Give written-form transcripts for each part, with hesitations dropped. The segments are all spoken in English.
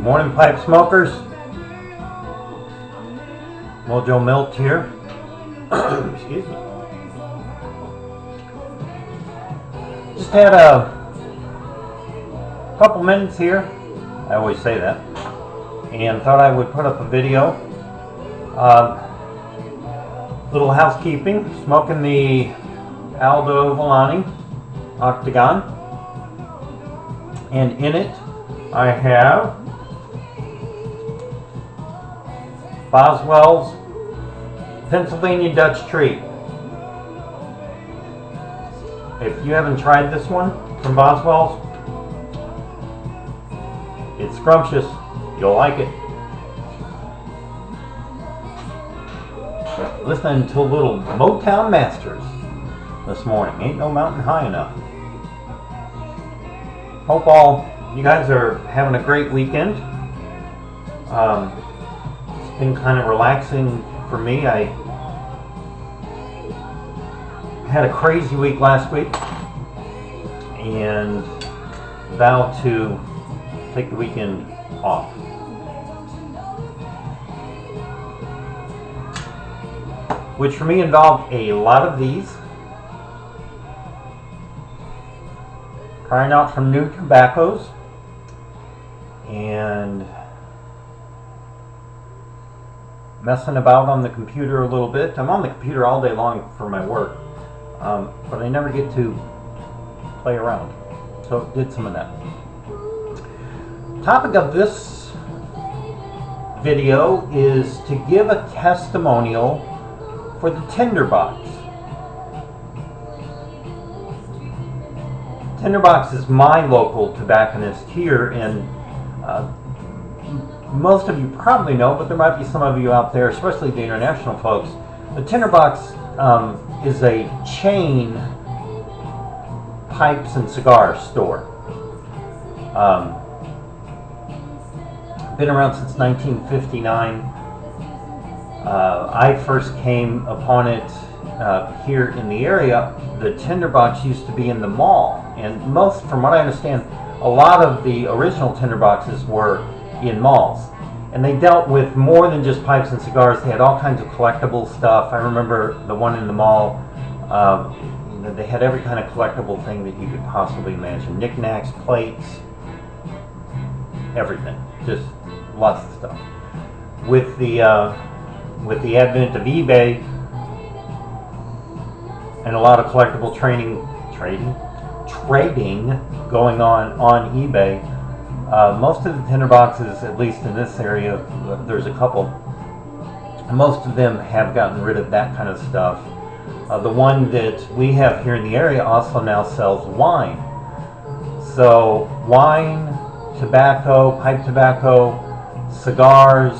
Morning, pipe smokers. Mojo Milt here. Excuse me. Just had a couple minutes here. I always say that. And thought I would put up a video. Little housekeeping. Smoking the Aldo Villani Octagon. And in it I have Boswell's Pennsylvania Dutch Treat. If you haven't tried this one from Boswell's, it's scrumptious. You'll like it. Listening to a little Motown Masters this morning. Ain't no mountain high enough. Hope all you guys are having a great weekend. It's been kind of relaxing for me. I had a crazy week last week and vowed to take the weekend off. Which for me involved a lot of these. Trying out some new tobaccos and messing about on the computer a little bit. I'm on the computer all day long for my work, but I never get to play around. So did some of that. Topic of this video is to give a testimonial for the Tinderbox. Tinderbox is my local tobacconist here, and most of you probably know, but there might be some of you out there, especially the international folks. The Tinderbox is a chain pipes and cigar store. Been around since 1959. I first came upon it here in the area. The Tinderbox used to be in the mall, and most, from what I understand, a lot of the original Tinderboxes were in malls, and they dealt with more than just pipes and cigars. They had all kinds of collectible stuff. I remember the one in the mall, they had every kind of collectible thing that you could possibly imagine. Knickknacks, plates, everything, just lots of stuff. With the advent of eBay and a lot of collectible trading going on eBay, most of the Tinderboxes, at least in this area, there's a couple, most of them have gotten rid of that kind of stuff. The one that we have here in the area also now sells wine. So wine, tobacco, pipe tobacco, cigars,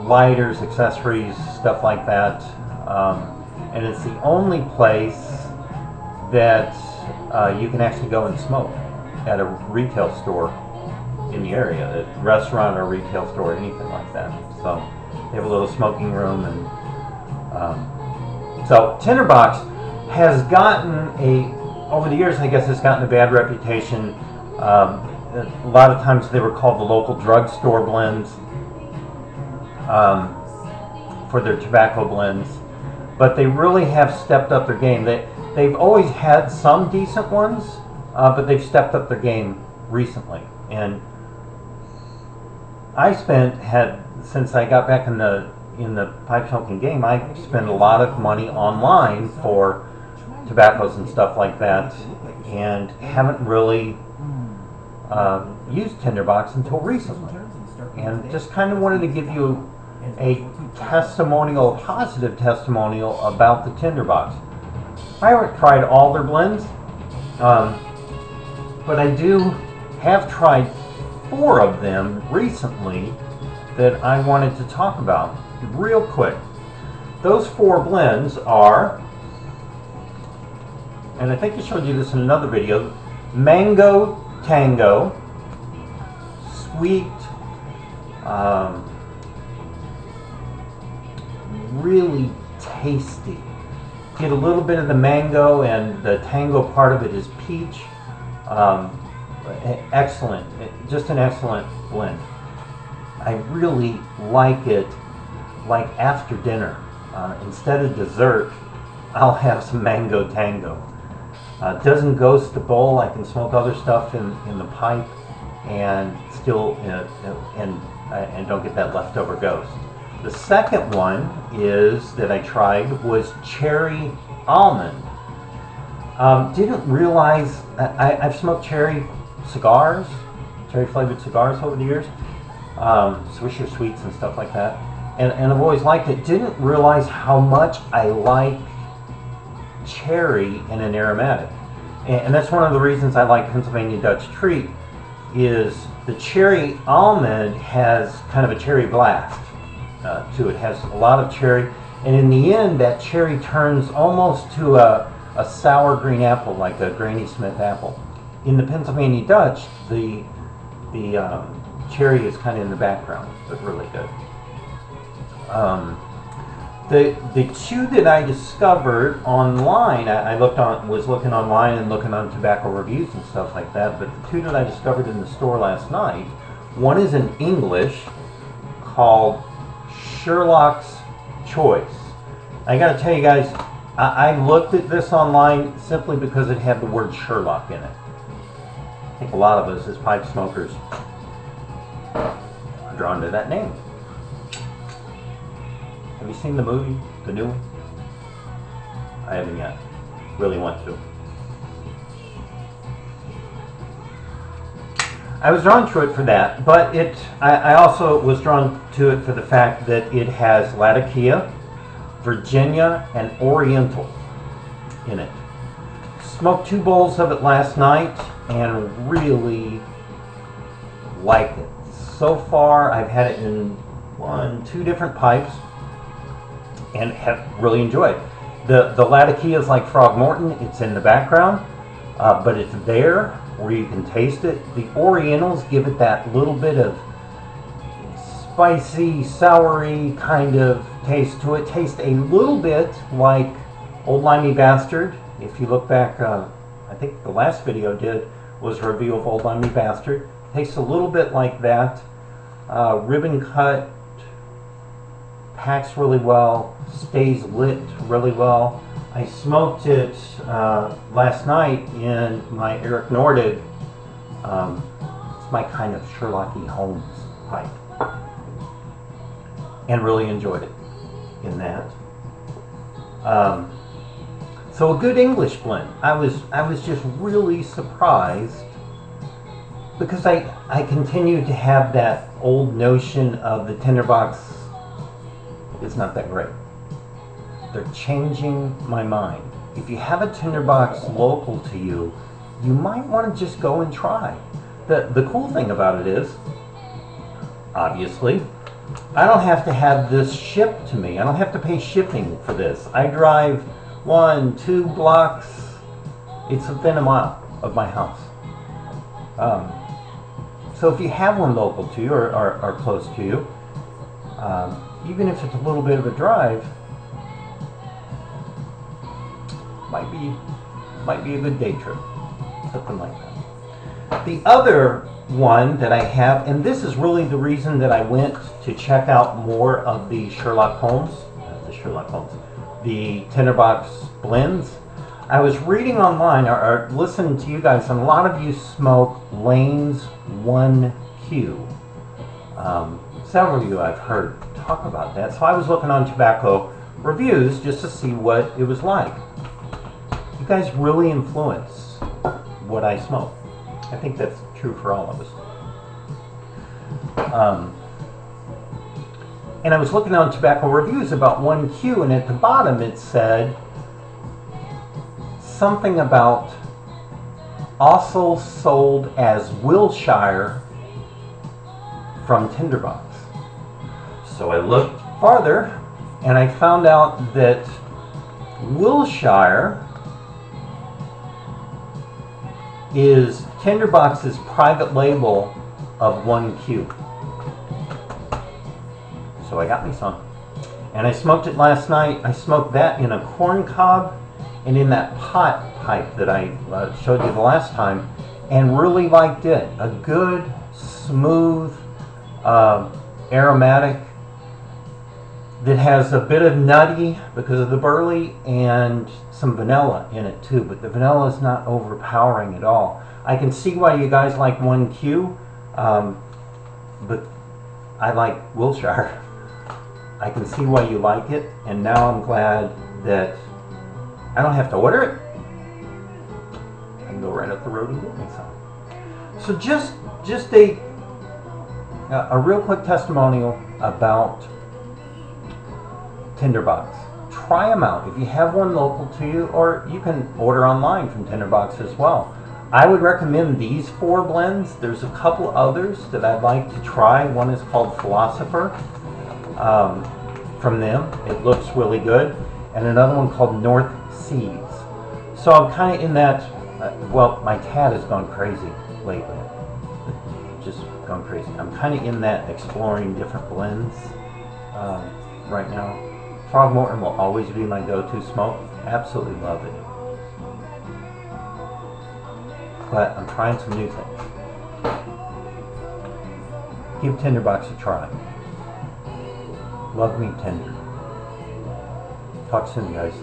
lighters, accessories, stuff like that. And it's the only place that you can actually go and smoke at a retail store in the area, a restaurant or retail store, anything like that. So they have a little smoking room, and so Tinderbox has gotten over the years, I guess it's gotten a bad reputation. A lot of times they were called the local drugstore blends for their tobacco blends, but they really have stepped up their game. They've always had some decent ones, but they've stepped up their game recently. And since I got back in the pipe smoking game, I spend a lot of money online for tobaccos and stuff like that, and haven't really used Tinderbox until recently. And just kind of wanted to give you a testimonial, a positive testimonial about the Tinderbox. I haven't tried all their blends, but I have tried 4 of them recently that I wanted to talk about real quick. Those 4 blends are, and I think I showed you this in another video, Mango Tango, sweet, really tasty. Get a little bit of the mango, and the tango part of it is peach. Excellent, just an excellent blend. I really like it like after dinner. Instead of dessert, I'll have some mango tango. It doesn't ghost the bowl. I can smoke other stuff in the pipe and still and don't get that leftover ghost. The second one that I tried was cherry almond. Didn't realize I've smoked cherry cigars, cherry flavored cigars over the years, Swisher Sweets and stuff like that, and I've always liked it. Didn't realize how much I like cherry in an aromatic, and that's one of the reasons I like Pennsylvania Dutch Treat. Is the cherry almond has kind of a cherry blast to it. Has a lot of cherry, and in the end, that cherry turns almost to a sour green apple, like a Granny Smith apple. In the Pennsylvania Dutch, the cherry is kind of in the background, but really good. The two that I discovered online, I was looking online and looking on tobacco reviews and stuff like that, but the two that I discovered in the store last night, one is in English called Sherlock's Choice. I gotta tell you guys, I looked at this online simply because it had the word Sherlock in it. I think a lot of us as pipe smokers are drawn to that name. Have you seen the movie, the new one? I haven't yet. Really want to. I was drawn to it for that, but I also was drawn to it for the fact that it has Latakia, Virginia, and Oriental in it. Smoked 2 bowls of it last night and really liked it. So far, I've had it in 2 different pipes and have really enjoyed it. The Latakia is like Frog Morton. It's in the background, but it's there where you can taste it. The Orientals give it that little bit of spicy, soury kind of taste to it. Tastes a little bit like Old Limey Bastard. If you look back, I think the last video was a review of Old Limey Bastard. Tastes a little bit like that. Ribbon cut, packs really well, stays lit really well. I smoked it last night in my Eric Nordig. It's my kind of Sherlocky Holmes pipe, and really enjoyed it in that. So a good English blend. I was just really surprised because I continue to have that old notion of the Tinderbox is not that great. They're changing my mind. If you have a Tinderbox local to you, you might want to just go and try. The cool thing about it is, obviously, I don't have to have this shipped to me. I don't have to pay shipping for this. I drive 1-2 blocks. It's within a mile of my house. So if you have one local to you or close to you, even if it's a little bit of a drive, might be a good day trip, something like that. The other one that I have, and this is really the reason that I went to check out more of the the Tinderbox blends. I was reading online or listening to you guys, and a lot of you smoke Lane's 1Q. Several of you I've heard talk about that, so I was looking on tobacco reviews just to see what it was like. You guys really influence what I smoke. I think that's true for all of us. And I was looking on tobacco reviews about 1Q, and at the bottom it said something about also sold as Wilshire from Tinderbox. So I looked farther and I found out that Wilshire is Tinderbox's private label of 1Q. So I got me some. And I smoked it last night. I smoked that in a corn cob and in that pot pipe that I showed you the last time, and really liked it. A good, smooth, aromatic, that has a bit of nutty because of the burley and some vanilla in it too, but the vanilla is not overpowering at all. I can see why you guys like 1Q, but I like Wilshire. I can see why you like it, and now I'm glad that I don't have to order it. I can go right up the road and get me some. So just a real quick testimonial about Tinderbox. Try them out. If you have one local to you, or you can order online from Tinderbox as well. I would recommend these 4 blends. There's a couple others that I'd like to try. One is called Philosopher from them. It looks really good. And another one called North Seas. So I'm kind of in that, well, my cat has gone crazy lately. Just gone crazy. I'm kind of in that exploring different blends right now. Throgmorton will always be my go-to smoke. Absolutely love it. But I'm trying some new things. Give Tinderbox a try. Love me tender. Talk soon, guys.